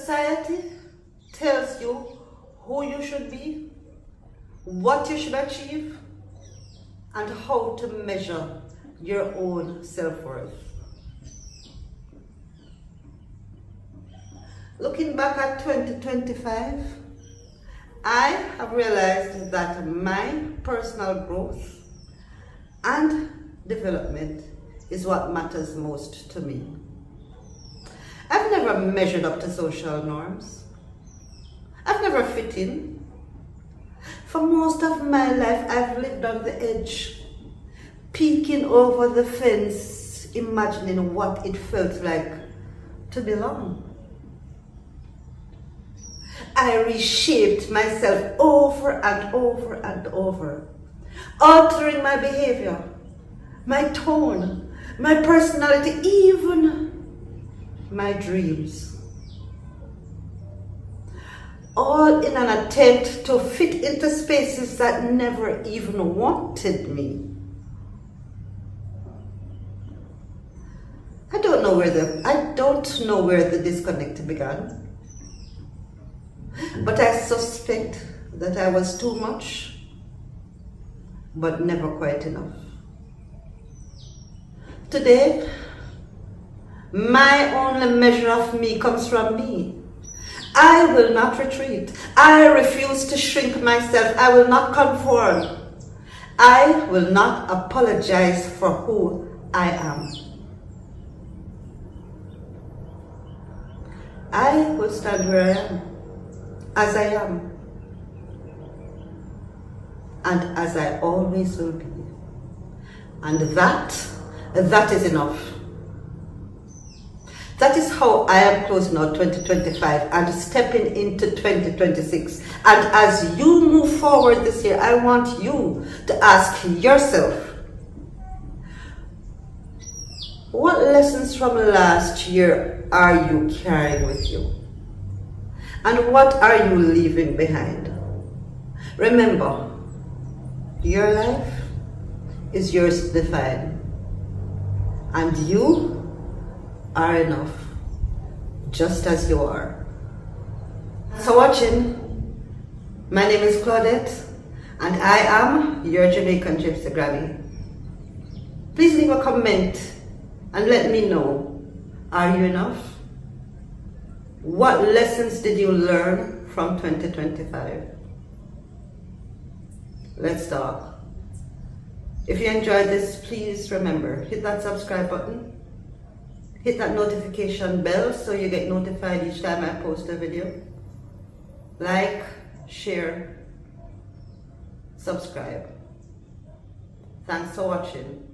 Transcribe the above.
Society tells you who you should be, what you should achieve, and how to measure your own self-worth. Looking back at 2025, I have realized that my personal growth and development is what matters most to me. I've never measured up to social norms. I've never fit in. For most of my life, I've lived on the edge, peeking over the fence, imagining what it felt like to belong. I reshaped myself over and over and over, altering my behavior, my tone, my personality, even my dreams. All in an attempt to fit into spaces that never even wanted me. I don't know where the disconnect began. But I suspect that I was too much, but never quite enough. Today, my only measure of me comes from me. I will not retreat. I refuse to shrink myself. I will not conform. I will not apologize for who I am. I will stand where I am, as I am, and as I always will be. And that is enough. That is how I am closing out 2025 and stepping into 2026. And as you move forward this year, I want you to ask yourself, what lessons from last year are you carrying with you? And what are you leaving behind? Remember, your life is yours to define. And you are enough, just as you are. Thanks for watching. My name is Claudette, and I am your Jamaican Gypsy Granny. Please leave a comment and let me know, are you enough? What lessons did you learn from 2025? Let's talk. If you enjoyed this, please remember, hit that subscribe button. Hit that notification bell so you get notified each time I post a video. Like, share, subscribe. Thanks for watching.